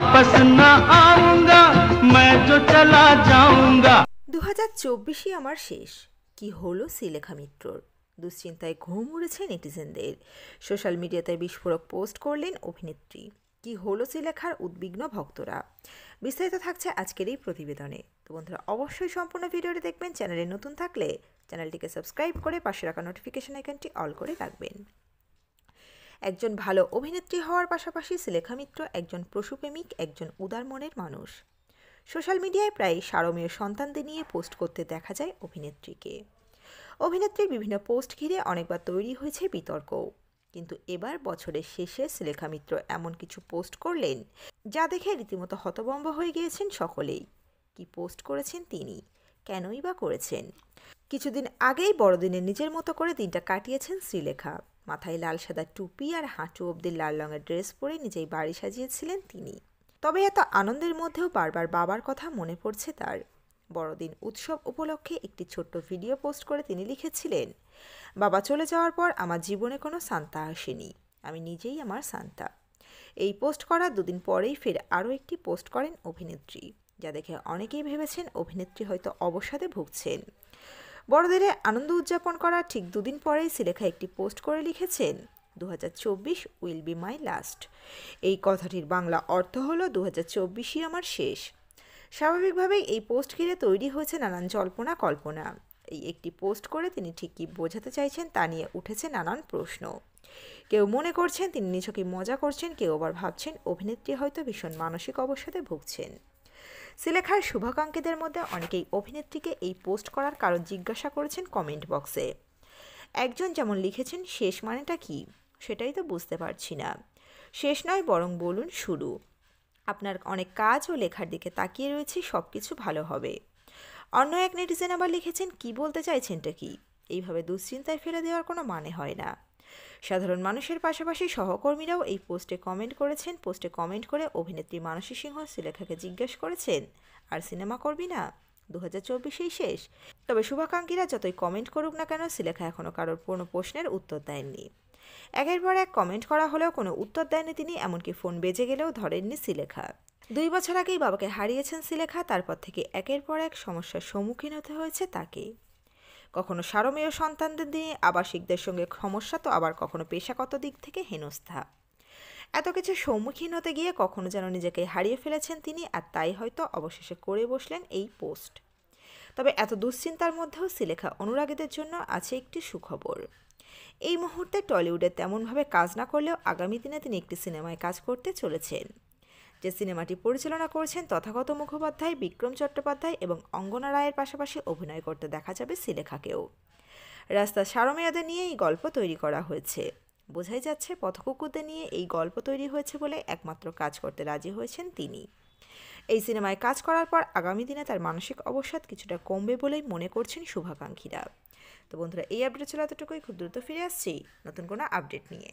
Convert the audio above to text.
वापस ना आऊंगा मैं जो चला जाऊंगा। 2024 আমার শেষ, কি হলো শ্রীলেখা মিত্রর? দুশ্চিন্তায় ঘুম উড়েছে নেটিজেনদের। সোশ্যাল মিডিয়াতে বিস্ফোরক পোস্ট করলেন অভিনেত্রী। কি হলো শ্রীলেখার উদ্বিগ্ন ভক্তরা? বিস্তারিত থাকছে আজকের এই প্রতিবেদনে। তো বন্ধুরা, অবশ্যই সম্পূর্ণ ভিডিওটি দেখবেন। চ্যানেলে নতুন থাকলে চ্যানেলটিকে সাবস্ক্রাইব করে পাশে রাখা নোটিফিকেশন আইকনটি অল করে রাখবেন। একজন ভালো অভিনেত্রী হওয়ার পাশাপাশি শ্রীলেখা মিত্র একজন পশুপ্রেমিক, একজন উদার মনের মানুষ। সোশ্যাল মিডিয়ায় প্রায় সারমেয় সন্তানদের নিয়ে পোস্ট করতে দেখা যায় অভিনেত্রীকে। অভিনেত্রীর বিভিন্ন পোস্ট ঘিরে অনেকবার তৈরি হয়েছে বিতর্ক, কিন্তু এবার বছরের শেষে শ্রীলেখা মিত্র এমন কিছু পোস্ট করলেন যা দেখে রীতিমতো হতভম্ব হয়ে গিয়েছেন সকলেই। কি পোস্ট করেছেন তিনি, কেনই বা করেছেন? কিছুদিন আগেই বড়দিনে নিজের মতো করে দিনটা কাটিয়েছেন শ্রীলেখা। মাথায় লাল সাদা টুপি আর হাঁটু অবধি লাল রঙের ড্রেস পরে নিজেই বাড়ি সাজিয়েছিলেন তিনি। তবে এত আনন্দের মধ্যেও বারবার বাবার কথা মনে পড়ছে তার। বড়দিন উৎসব উপলক্ষে একটি ছোট্ট ভিডিও পোস্ট করে তিনি লিখেছিলেন, বাবা চলে যাওয়ার পর আমার জীবনে কোনো সান্তা আসেনি, আমি নিজেই আমার সান্তা। এই পোস্ট করার দুদিন পরেই ফের আরও একটি পোস্ট করেন অভিনেত্রী, যা দেখে অনেকেই ভেবেছেন অভিনেত্রী হয়তো অবসাদে ভুগছেন। বড়দিনে আনন্দ উদযাপন করার ঠিক দুদিন পরেই শ্রীলেখা একটি পোস্ট করে লিখেছেন, 2024 উইল বি মাই লাস্ট। এই কথাটির বাংলা অর্থ হলো 2024ই আমার শেষ। স্বাভাবিকভাবেই এই পোস্ট ঘিরে তৈরি হয়েছে নানান জল্পনা কল্পনা। এই একটি পোস্ট করে তিনি ঠিক কী বোঝাতে চাইছেন তা নিয়ে উঠেছে নানান প্রশ্ন। কেউ মনে করছেন তিনি নিছকই মজা করছেন, কেউ আবার ভাবছেন অভিনেত্রী হয়তো ভীষণ মানসিক অবসাদে ভুগছেন। শ্রীলেখার শুভাকাঙ্ক্ষীদের মধ্যে অনেকেই অভিনেত্রীকে এই পোস্ট করার কারণ জিজ্ঞাসা করেছেন কমেন্ট বক্সে। একজন যেমন লিখেছেন, শেষ মানেটা কি, সেটাই তো বুঝতে পারছি না। শেষ নয়, বরং বলুন শুরু। আপনার অনেক কাজ ও লেখার দিকে তাকিয়ে রয়েছি, সব কিছু ভালো হবে। অন্য এক নেটিজেন আবার লিখেছেন, কি বলতে চাইছেনটা কি? এইভাবে দুশ্চিন্তায় ফেলে দেওয়ার কোনো মানে হয় না। সাধারণ মানুষের পাশাপাশি সহকর্মীরাও এই পোস্টে কমেন্ট করেছেন। পোস্টে কমেন্ট করে অভিনেত্রী মানসী সিংহ শ্রীলেখাকে জিজ্ঞেস করেছেন, আর সিনেমা করবি না, 2024এই শেষ? তবে শুভাকাঙ্ক্ষীরা যতই কমেন্ট করুক না কেন, শ্রীলেখা এখনও কারোর কোনো প্রশ্নের উত্তর দেননি। একের পর এক কমেন্ট করা হলেও কোনো উত্তর দেননি তিনি, এমনকি ফোন বেজে গেলেও ধরেননি শ্রীলেখা। 2 বছর আগেই বাবাকে হারিয়েছেন শ্রীলেখা, তারপর থেকে একের পর এক সমস্যার সম্মুখীন হতে হয়েছে তাকে। কখনো সারমেয় সন্তানদের নিয়ে আবাসিকদের সঙ্গে সমস্যা, তো আবার কখনো পেশাগত দিক থেকে হেনস্থা। এত কিছু সম্মুখীন হতে গিয়ে কখনো যেন নিজেকে হারিয়ে ফেলেছেন তিনি, আর তাই হয়তো অবশেষে করে বসলেন এই পোস্ট। তবে এত দুশ্চিন্তার মধ্যেও শ্রীলেখা অনুরাগীদের জন্য আছে একটি সুখবর। এই মুহূর্তে টলিউডে তেমনভাবে কাজ না করলেও আগামী দিনে তিনি একটি সিনেমায় কাজ করতে চলেছেন। যে সিনেমাটি পরিচালনা করছেন তথাগত মুখোপাধ্যায়, বিক্রম চট্টোপাধ্যায় এবং অঙ্গনা রায়ের পাশাপাশি অভিনয় করতে দেখা যাবে শ্রীলেখাকেও। রাস্তার সারমেয়দের নিয়ে এই গল্প তৈরি করা হয়েছে। বোঝাই যাচ্ছে পথকুকুরদের নিয়ে এই গল্প তৈরি হয়েছে বলে একমাত্র কাজ করতে রাজি হয়েছেন তিনি। এই সিনেমায় কাজ করার পর আগামী দিনে তার মানসিক অবসাদ কিছুটা কমবে বলেই মনে করছেন শুভাকাঙ্ক্ষীরা। তো বন্ধুরা, এই আপডেট ছিল এতটুকুই। খুব দ্রুত ফিরে আসছি নতুন কোনো আপডেট নিয়ে।